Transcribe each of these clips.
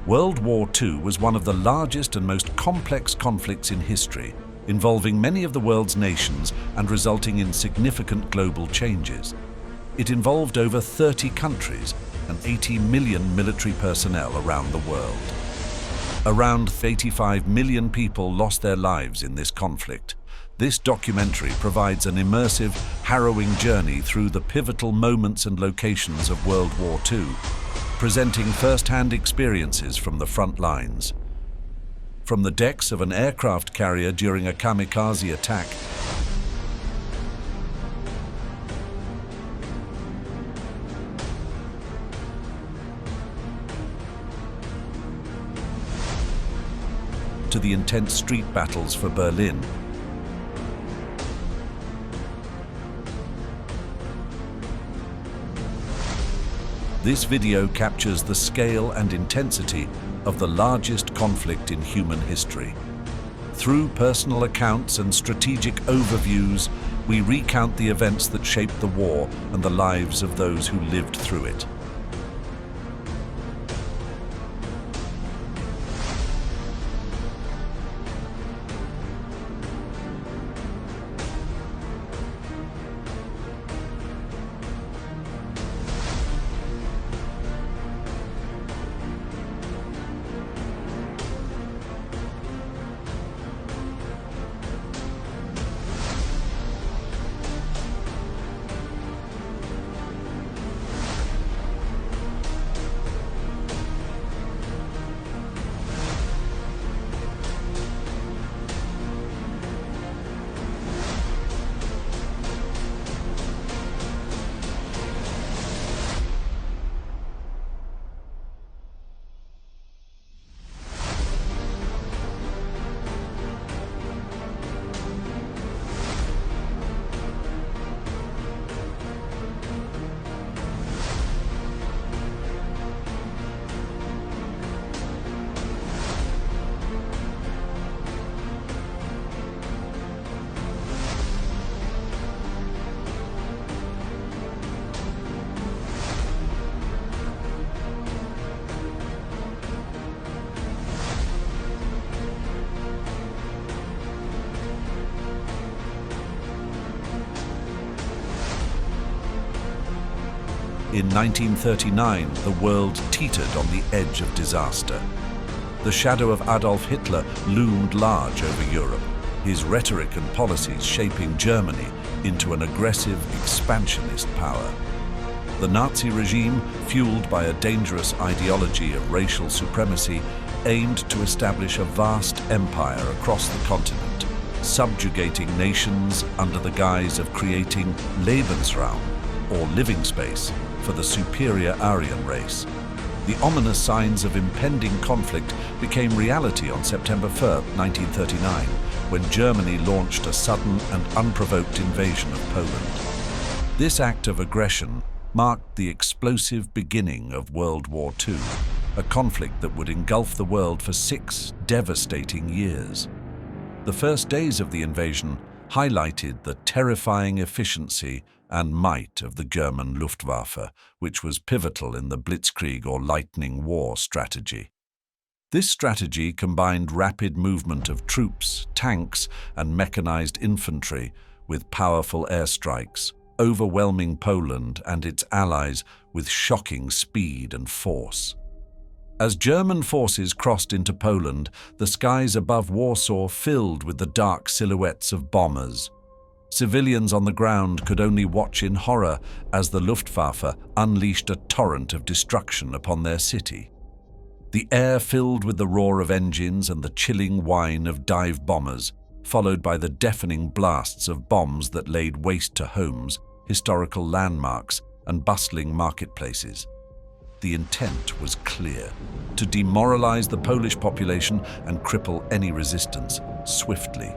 World War II was one of the largest and most complex conflicts in history, involving many of the world's nations and resulting in significant global changes. It involved over 30 countries and 80 million military personnel around the world. Around 85 million people lost their lives in this conflict. This documentary provides an immersive, harrowing journey through the pivotal moments and locations of World War II, presenting first-hand experiences from the front lines. From the decks of an aircraft carrier during a kamikaze attack to the intense street battles for Berlin, this video captures the scale and intensity of the largest conflict in human history. Through personal accounts and strategic overviews, we recount the events that shaped the war and the lives of those who lived through it. In 1939, the world teetered on the edge of disaster. The shadow of Adolf Hitler loomed large over Europe, his rhetoric and policies shaping Germany into an aggressive, expansionist power. The Nazi regime, fueled by a dangerous ideology of racial supremacy, aimed to establish a vast empire across the continent, subjugating nations under the guise of creating Lebensraum, or living space, for the superior Aryan race. The ominous signs of impending conflict became reality on September 1, 1939, when Germany launched a sudden and unprovoked invasion of Poland. This act of aggression marked the explosive beginning of World War II, a conflict that would engulf the world for 6 devastating years. The first days of the invasion highlighted the terrifying efficiency and might of the German Luftwaffe, which was pivotal in the Blitzkrieg or lightning war strategy. This strategy combined rapid movement of troops, tanks, and mechanized infantry with powerful airstrikes, overwhelming Poland and its allies with shocking speed and force. As German forces crossed into Poland, the skies above Warsaw filled with the dark silhouettes of bombers. Civilians on the ground could only watch in horror as the Luftwaffe unleashed a torrent of destruction upon their city. The air filled with the roar of engines and the chilling whine of dive bombers, followed by the deafening blasts of bombs that laid waste to homes, historical landmarks, and bustling marketplaces. The intent was clear: to demoralize the Polish population and cripple any resistance swiftly.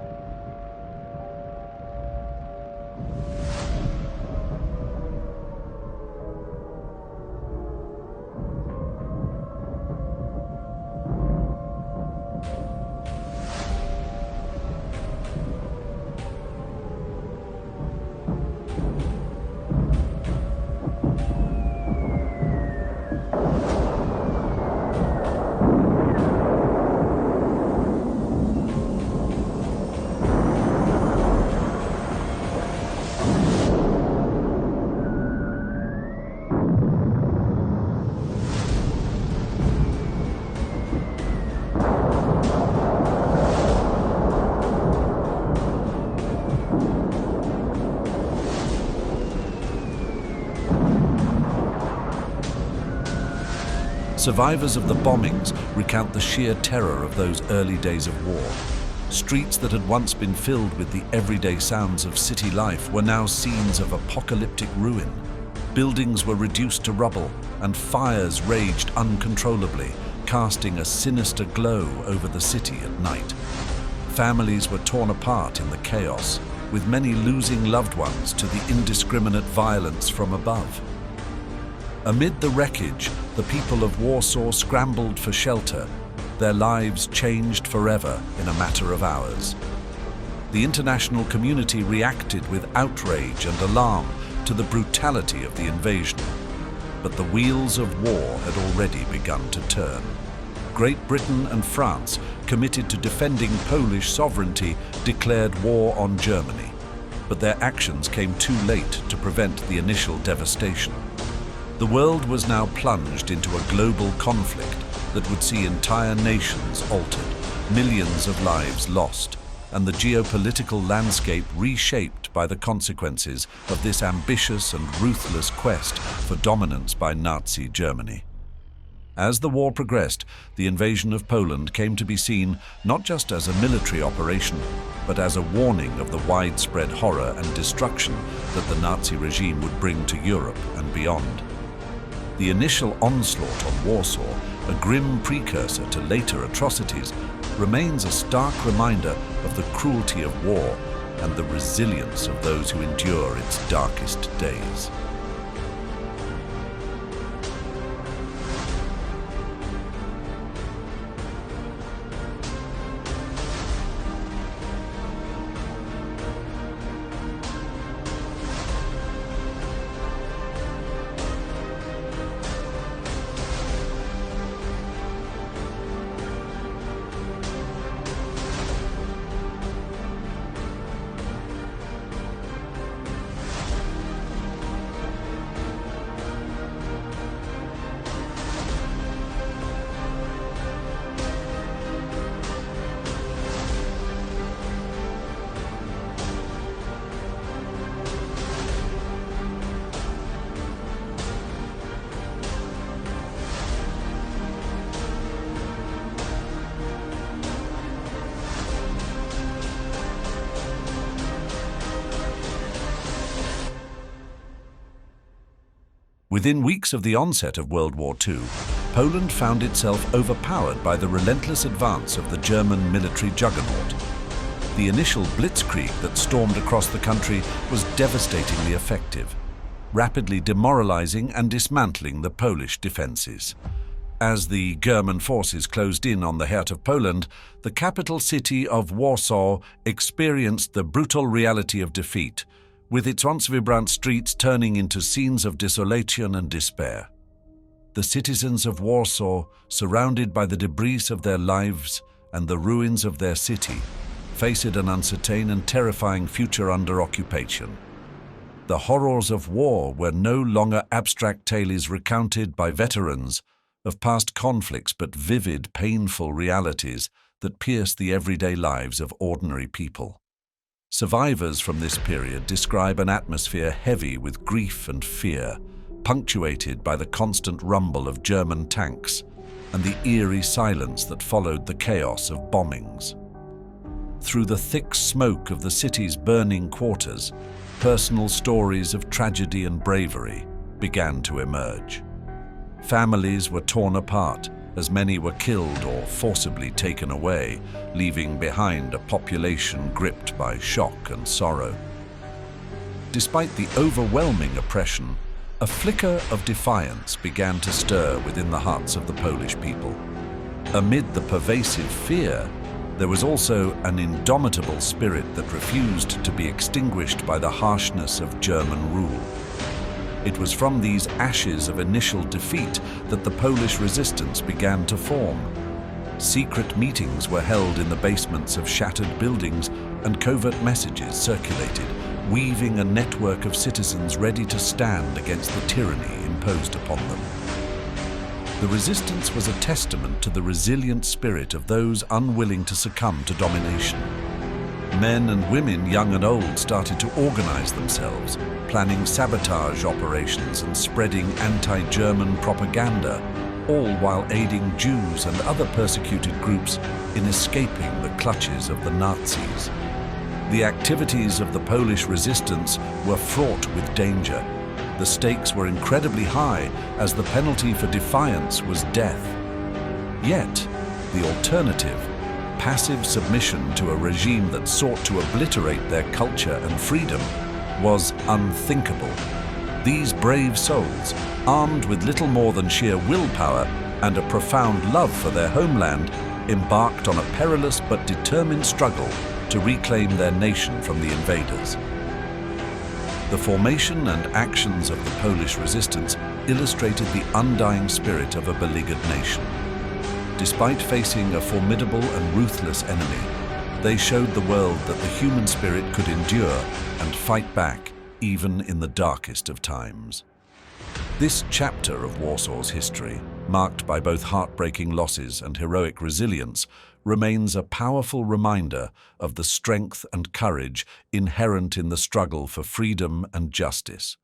Survivors of the bombings recount the sheer terror of those early days of war. Streets that had once been filled with the everyday sounds of city life were now scenes of apocalyptic ruin. Buildings were reduced to rubble, and fires raged uncontrollably, casting a sinister glow over the city at night. Families were torn apart in the chaos, with many losing loved ones to the indiscriminate violence from above. Amid the wreckage, the people of Warsaw scrambled for shelter, their lives changed forever in a matter of hours. The international community reacted with outrage and alarm to the brutality of the invasion, but the wheels of war had already begun to turn. Great Britain and France, committed to defending Polish sovereignty, declared war on Germany, but their actions came too late to prevent the initial devastation. The world was now plunged into a global conflict that would see entire nations altered, millions of lives lost, and the geopolitical landscape reshaped by the consequences of this ambitious and ruthless quest for dominance by Nazi Germany. As the war progressed, the invasion of Poland came to be seen not just as a military operation, but as a warning of the widespread horror and destruction that the Nazi regime would bring to Europe and beyond. The initial onslaught on Warsaw, a grim precursor to later atrocities, remains a stark reminder of the cruelty of war and the resilience of those who endure its darkest days. Within weeks of the onset of World War II, Poland found itself overpowered by the relentless advance of the German military juggernaut. The initial blitzkrieg that stormed across the country was devastatingly effective, rapidly demoralizing and dismantling the Polish defenses. As the German forces closed in on the heart of Poland, the capital city of Warsaw experienced the brutal reality of defeat, with its once vibrant streets turning into scenes of desolation and despair. The citizens of Warsaw, surrounded by the debris of their lives and the ruins of their city, faced an uncertain and terrifying future under occupation. The horrors of war were no longer abstract tales recounted by veterans of past conflicts, but vivid, painful realities that pierced the everyday lives of ordinary people. Survivors from this period describe an atmosphere heavy with grief and fear, punctuated by the constant rumble of German tanks and the eerie silence that followed the chaos of bombings. Through the thick smoke of the city's burning quarters, personal stories of tragedy and bravery began to emerge. Families were torn apart, as many were killed or forcibly taken away, leaving behind a population gripped by shock and sorrow. Despite the overwhelming oppression, a flicker of defiance began to stir within the hearts of the Polish people. Amid the pervasive fear, there was also an indomitable spirit that refused to be extinguished by the harshness of German rule. It was from these ashes of initial defeat that the Polish resistance began to form. Secret meetings were held in the basements of shattered buildings, and covert messages circulated, weaving a network of citizens ready to stand against the tyranny imposed upon them. The resistance was a testament to the resilient spirit of those unwilling to succumb to domination. Men and women, young and old, started to organize themselves, planning sabotage operations and spreading anti-German propaganda, all while aiding Jews and other persecuted groups in escaping the clutches of the Nazis. The activities of the Polish resistance were fraught with danger. The stakes were incredibly high, as the penalty for defiance was death. Yet, the alternative, passive submission to a regime that sought to obliterate their culture and freedom, was unthinkable. These brave souls, armed with little more than sheer willpower and a profound love for their homeland, embarked on a perilous but determined struggle to reclaim their nation from the invaders. The formation and actions of the Polish resistance illustrated the undying spirit of a beleaguered nation. Despite facing a formidable and ruthless enemy, they showed the world that the human spirit could endure and fight back even in the darkest of times. This chapter of Warsaw's history, marked by both heartbreaking losses and heroic resilience, remains a powerful reminder of the strength and courage inherent in the struggle for freedom and justice.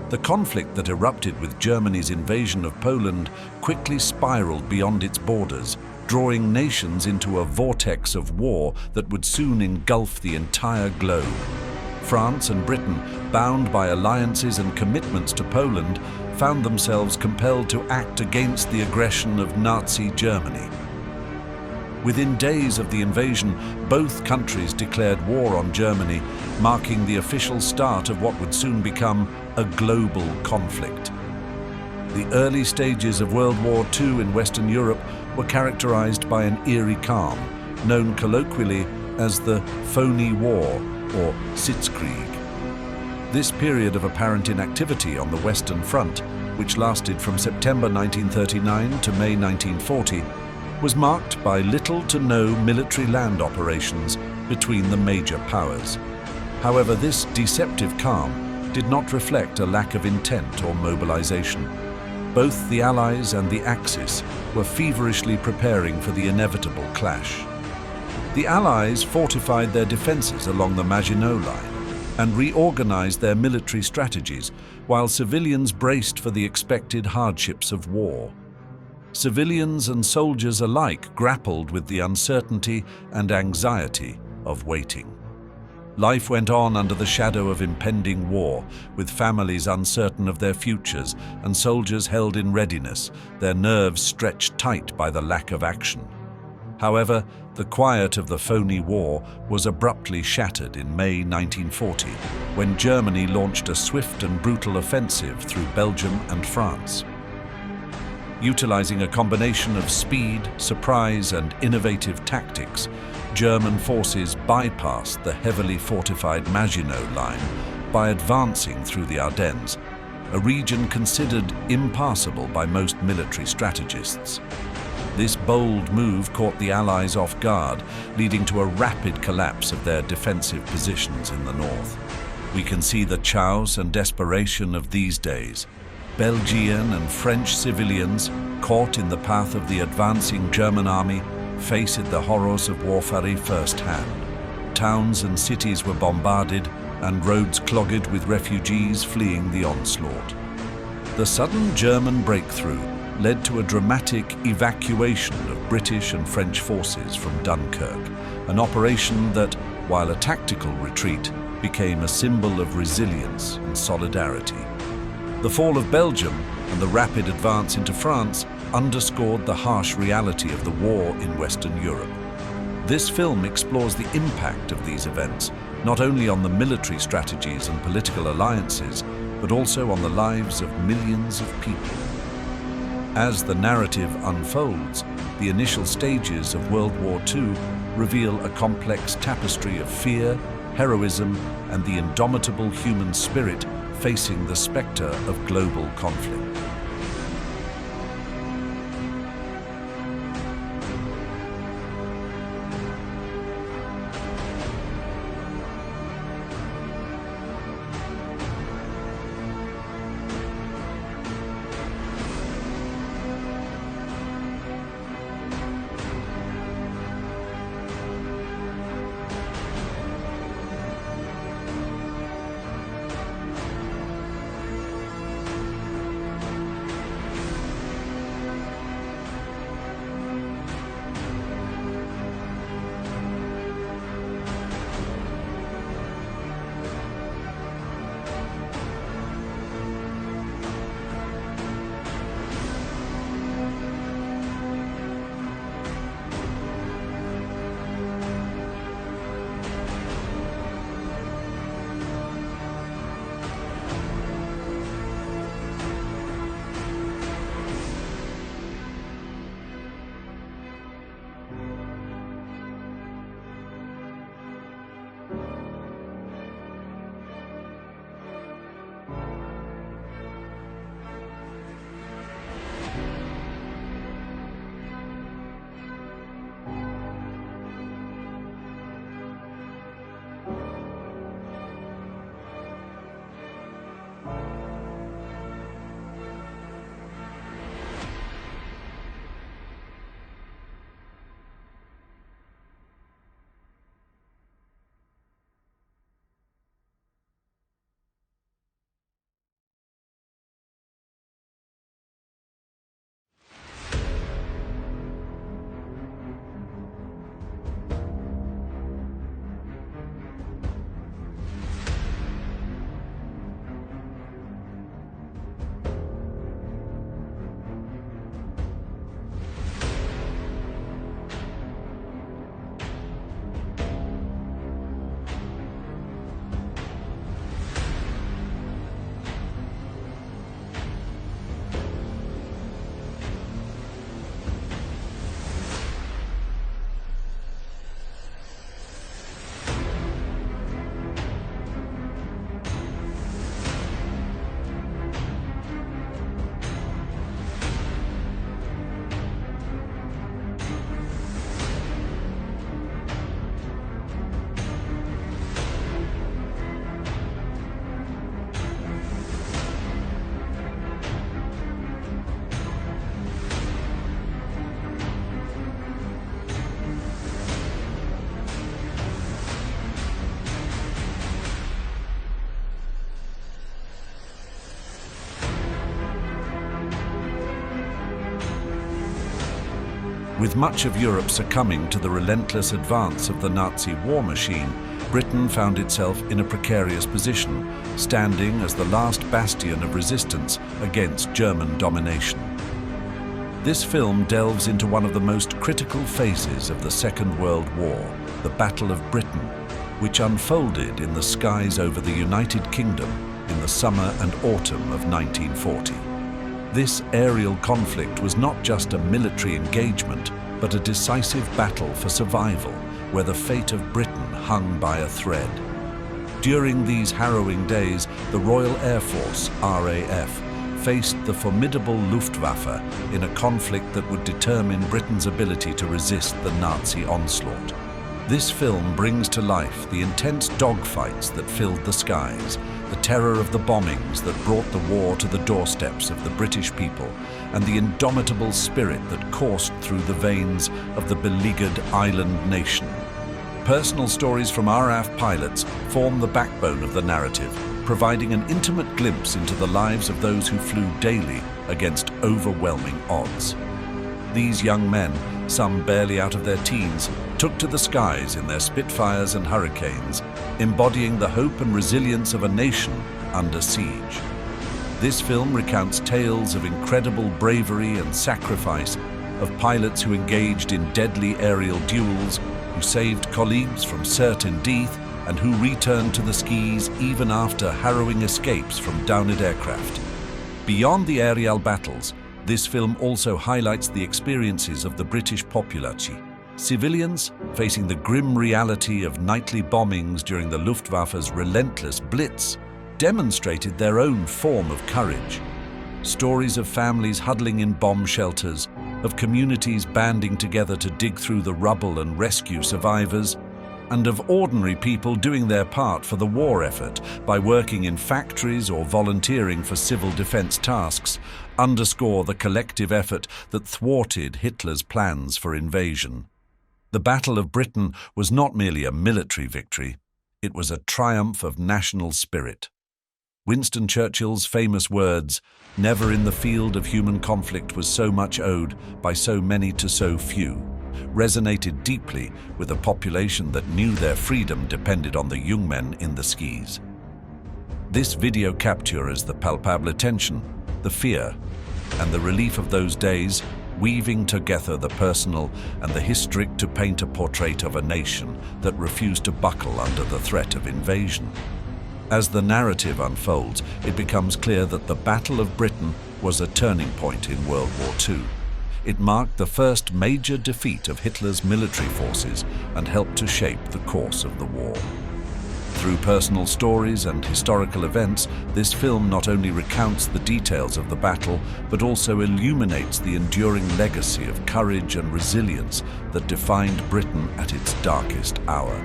The conflict that erupted with Germany's invasion of Poland quickly spiraled beyond its borders, drawing nations into a vortex of war that would soon engulf the entire globe. France and Britain, bound by alliances and commitments to Poland, found themselves compelled to act against the aggression of Nazi Germany. Within days of the invasion, both countries declared war on Germany, marking the official start of what would soon become a global conflict. The early stages of World War II in Western Europe were characterized by an eerie calm, known colloquially as the Phony War or Sitzkrieg. This period of apparent inactivity on the Western Front, which lasted from September 1939 to May 1940, was marked by little to no military land operations between the major powers. However, this deceptive calm did not reflect a lack of intent or mobilization. Both the Allies and the Axis were feverishly preparing for the inevitable clash. The Allies fortified their defenses along the Maginot Line and reorganized their military strategies, while civilians braced for the expected hardships of war. Civilians and soldiers alike grappled with the uncertainty and anxiety of waiting. Life went on under the shadow of impending war, with families uncertain of their futures and soldiers held in readiness, their nerves stretched tight by the lack of action. However, the quiet of the phony war was abruptly shattered in May 1940, when Germany launched a swift and brutal offensive through Belgium and France. Utilizing a combination of speed, surprise, and innovative tactics, German forces bypassed the heavily fortified Maginot Line by advancing through the Ardennes, a region considered impassable by most military strategists. This bold move caught the Allies off guard, leading to a rapid collapse of their defensive positions in the north. We can see the chaos and desperation of these days. Belgian and French civilians, caught in the path of the advancing German army, faced the horrors of warfare firsthand. Towns and cities were bombarded, and roads clogged with refugees fleeing the onslaught. The sudden German breakthrough led to a dramatic evacuation of British and French forces from Dunkirk, an operation that, while a tactical retreat, became a symbol of resilience and solidarity. The fall of Belgium and the rapid advance into France underscored the harsh reality of the war in Western Europe. This film explores the impact of these events, not only on the military strategies and political alliances, but also on the lives of millions of people. As the narrative unfolds, the initial stages of World War II reveal a complex tapestry of fear, heroism, and the indomitable human spirit facing the specter of global conflict. With much of Europe succumbing to the relentless advance of the Nazi war machine, Britain found itself in a precarious position, standing as the last bastion of resistance against German domination. This film delves into one of the most critical phases of the Second World War, the Battle of Britain, which unfolded in the skies over the United Kingdom in the summer and autumn of 1940. This aerial conflict was not just a military engagement, but a decisive battle for survival, where the fate of Britain hung by a thread. During these harrowing days, the Royal Air Force, RAF, faced the formidable Luftwaffe in a conflict that would determine Britain's ability to resist the Nazi onslaught. This film brings to life the intense dogfights that filled the skies, the terror of the bombings that brought the war to the doorsteps of the British people, and the indomitable spirit that coursed through the veins of the beleaguered island nation. Personal stories from RAF pilots form the backbone of the narrative, providing an intimate glimpse into the lives of those who flew daily against overwhelming odds. These young men, some barely out of their teens, took to the skies in their Spitfires and Hurricanes, embodying the hope and resilience of a nation under siege. This film recounts tales of incredible bravery and sacrifice of pilots who engaged in deadly aerial duels, who saved colleagues from certain death, and who returned to the skis even after harrowing escapes from downed aircraft. Beyond the aerial battles, this film also highlights the experiences of the British population. Civilians, facing the grim reality of nightly bombings during the Luftwaffe's relentless blitz, demonstrated their own form of courage. Stories of families huddling in bomb shelters, of communities banding together to dig through the rubble and rescue survivors, and of ordinary people doing their part for the war effort by working in factories or volunteering for civil defense tasks, underscore the collective effort that thwarted Hitler's plans for invasion. The Battle of Britain was not merely a military victory, it was a triumph of national spirit. Winston Churchill's famous words, "Never in the field of human conflict was so much owed by so many to so few," resonated deeply with a population that knew their freedom depended on the young men in the skis. This video captures the palpable tension, the fear, and the relief of those days, weaving together the personal and the historic to paint a portrait of a nation that refused to buckle under the threat of invasion. As the narrative unfolds, it becomes clear that the Battle of Britain was a turning point in World War II. It marked the first major defeat of Hitler's military forces and helped to shape the course of the war. Through personal stories and historical events, this film not only recounts the details of the battle, but also illuminates the enduring legacy of courage and resilience that defined Britain at its darkest hour.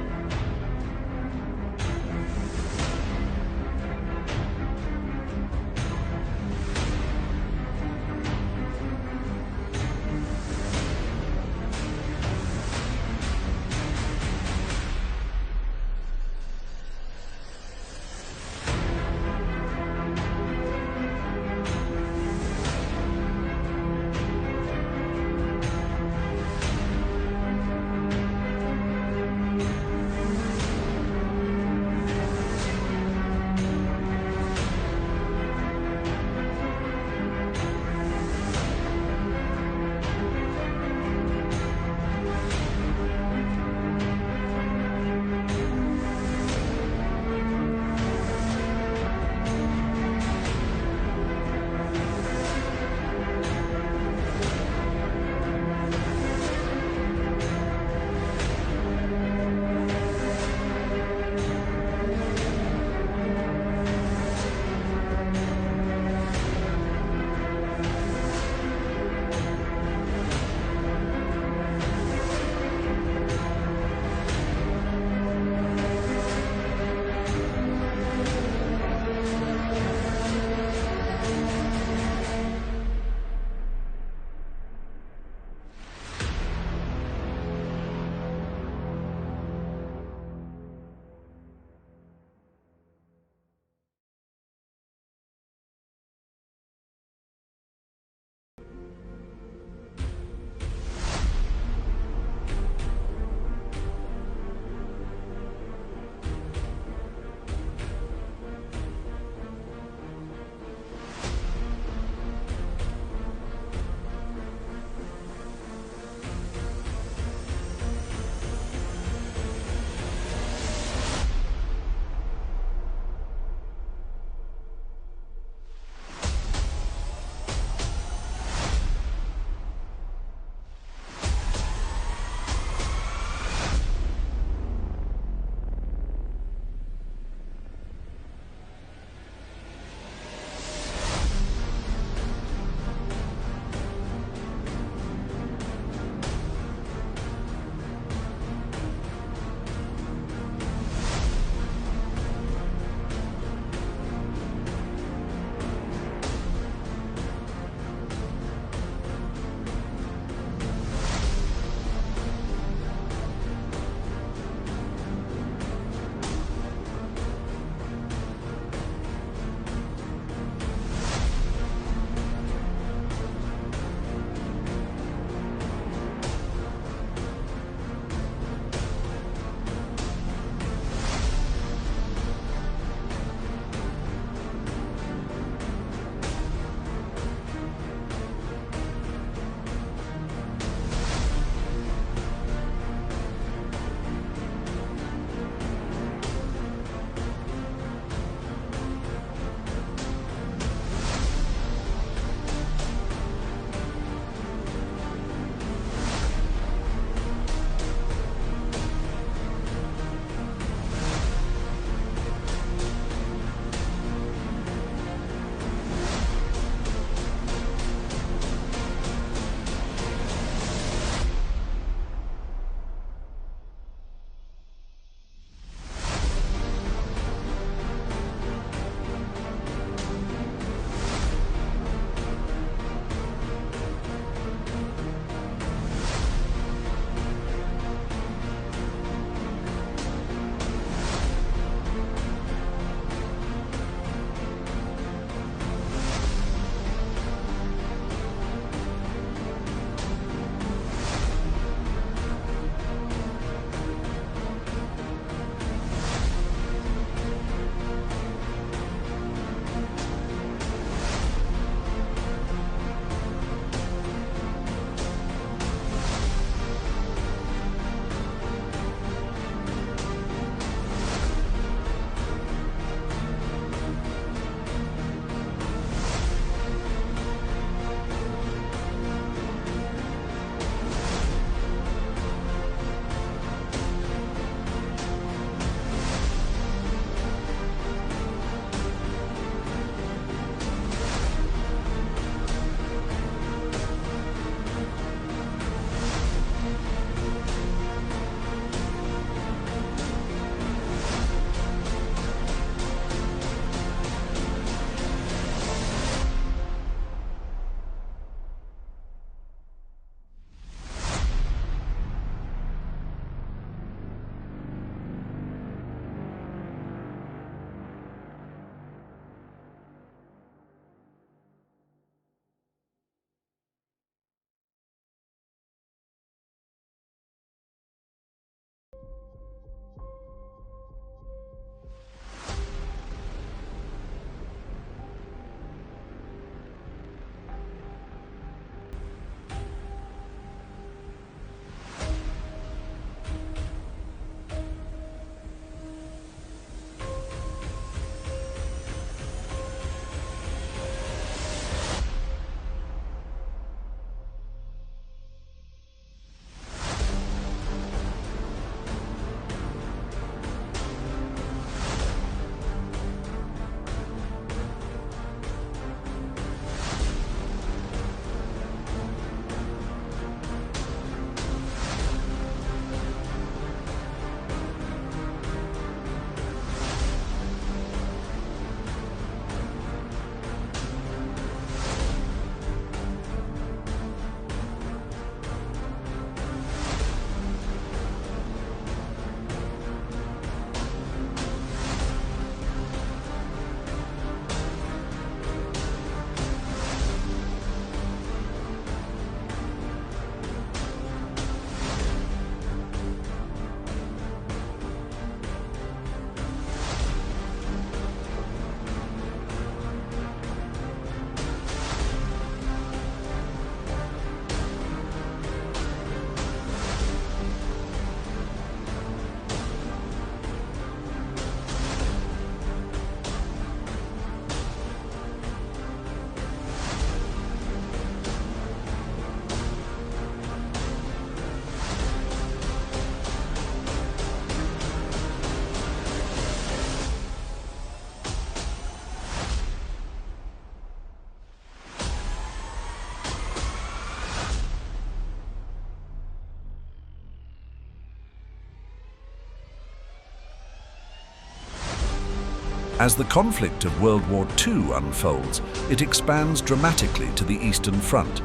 As the conflict of World War II unfolds, it expands dramatically to the Eastern Front,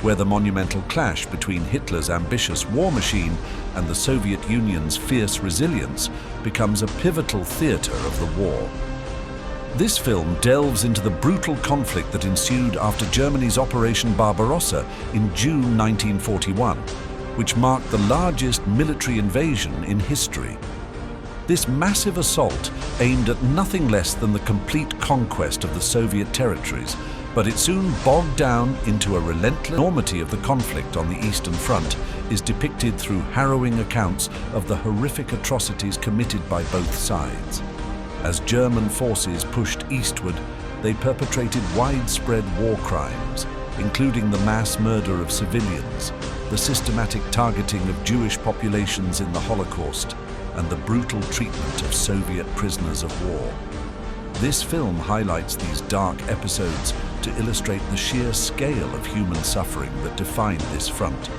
where the monumental clash between Hitler's ambitious war machine and the Soviet Union's fierce resilience becomes a pivotal theater of the war. This film delves into the brutal conflict that ensued after Germany's Operation Barbarossa in June 1941, which marked the largest military invasion in history. This massive assault aimed at nothing less than the complete conquest of the Soviet territories, but it soon bogged down into a relentless enormity of the conflict on the Eastern Front is depicted through harrowing accounts of the horrific atrocities committed by both sides. As German forces pushed eastward, they perpetrated widespread war crimes, including the mass murder of civilians, the systematic targeting of Jewish populations in the Holocaust, and the brutal treatment of Soviet prisoners of war. This film highlights these dark episodes to illustrate the sheer scale of human suffering that defined this front.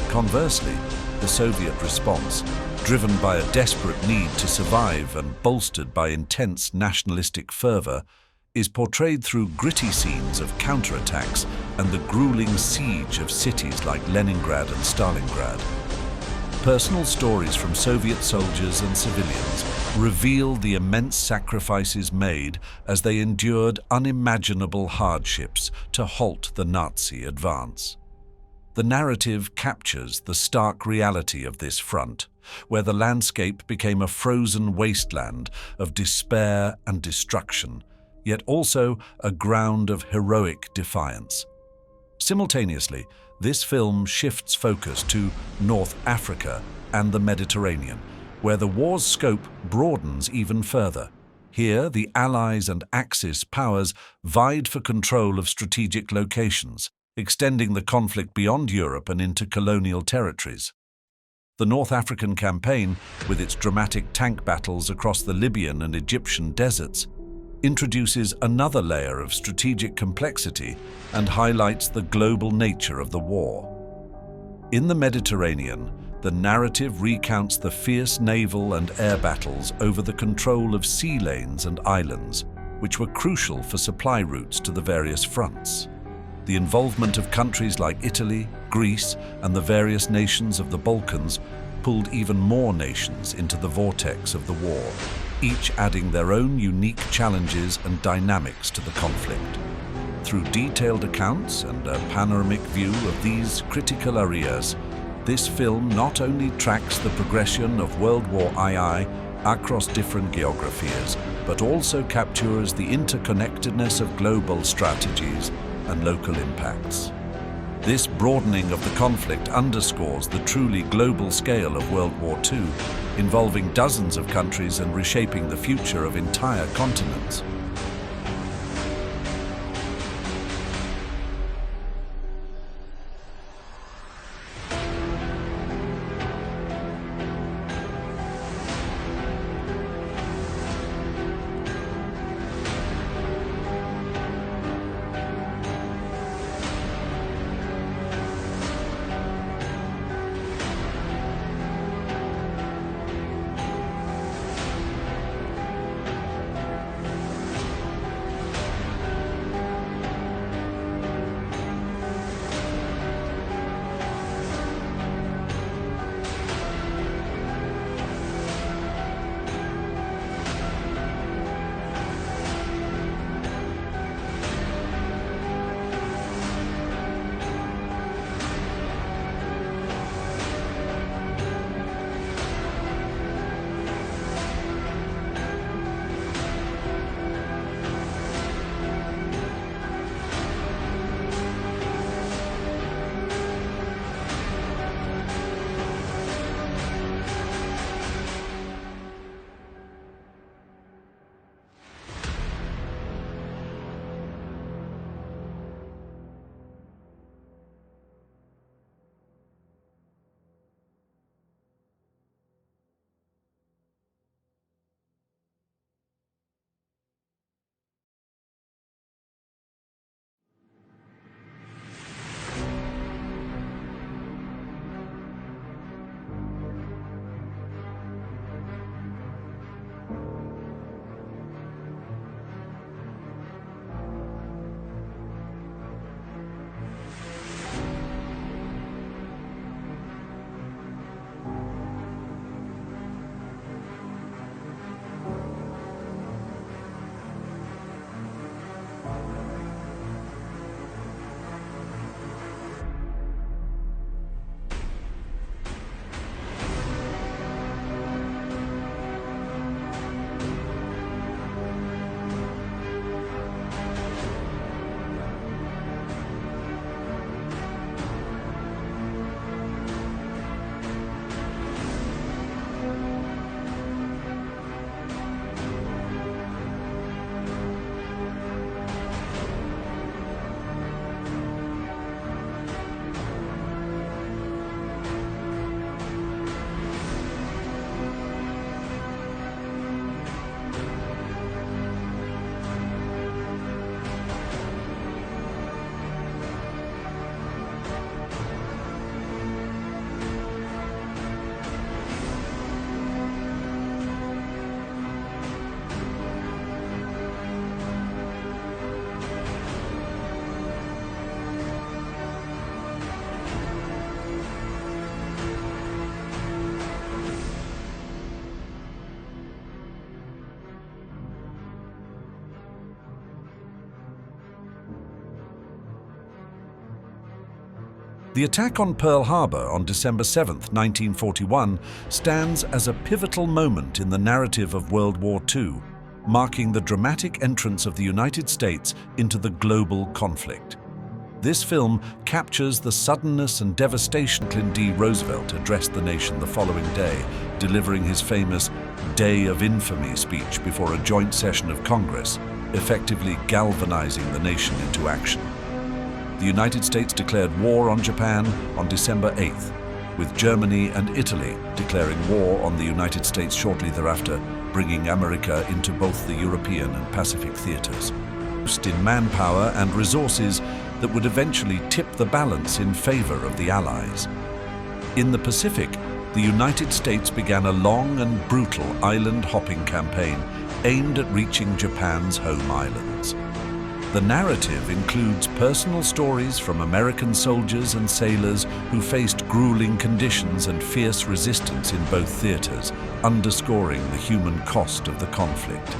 Conversely, the Soviet response, driven by a desperate need to survive and bolstered by intense nationalistic fervor, is portrayed through gritty scenes of counterattacks and the grueling siege of cities like Leningrad and Stalingrad. Personal stories from Soviet soldiers and civilians reveal the immense sacrifices made as they endured unimaginable hardships to halt the Nazi advance. The narrative captures the stark reality of this front, where the landscape became a frozen wasteland of despair and destruction, yet also a ground of heroic defiance. Simultaneously, this film shifts focus to North Africa and the Mediterranean, where the war's scope broadens even further. Here, the Allies and Axis powers vied for control of strategic locations, extending the conflict beyond Europe and into colonial territories. The North African campaign, with its dramatic tank battles across the Libyan and Egyptian deserts, introduces another layer of strategic complexity and highlights the global nature of the war. In the Mediterranean, the narrative recounts the fierce naval and air battles over the control of sea lanes and islands, which were crucial for supply routes to the various fronts. The involvement of countries like Italy, Greece, and the various nations of the Balkans pulled even more nations into the vortex of the war, each adding their own unique challenges and dynamics to the conflict. Through detailed accounts and a panoramic view of these critical areas, this film not only tracks the progression of World War II across different geographies, but also captures the interconnectedness of global strategies and local impacts. This broadening of the conflict underscores the truly global scale of World War II, involving dozens of countries and reshaping the future of entire continents. The attack on Pearl Harbor on December 7, 1941, stands as a pivotal moment in the narrative of World War II, marking the dramatic entrance of the United States into the global conflict. This film captures the suddenness and devastation. Franklin D. Roosevelt addressed the nation the following day, delivering his famous Day of Infamy speech before a joint session of Congress, effectively galvanizing the nation into action. The United States declared war on Japan on December 8th, with Germany and Italy declaring war on the United States shortly thereafter, bringing America into both the European and Pacific theaters. In manpower and resources that would eventually tip the balance in favor of the Allies. In the Pacific, the United States began a long and brutal island-hopping campaign aimed at reaching Japan's home islands. The narrative includes personal stories from American soldiers and sailors who faced grueling conditions and fierce resistance in both theaters, underscoring the human cost of the conflict.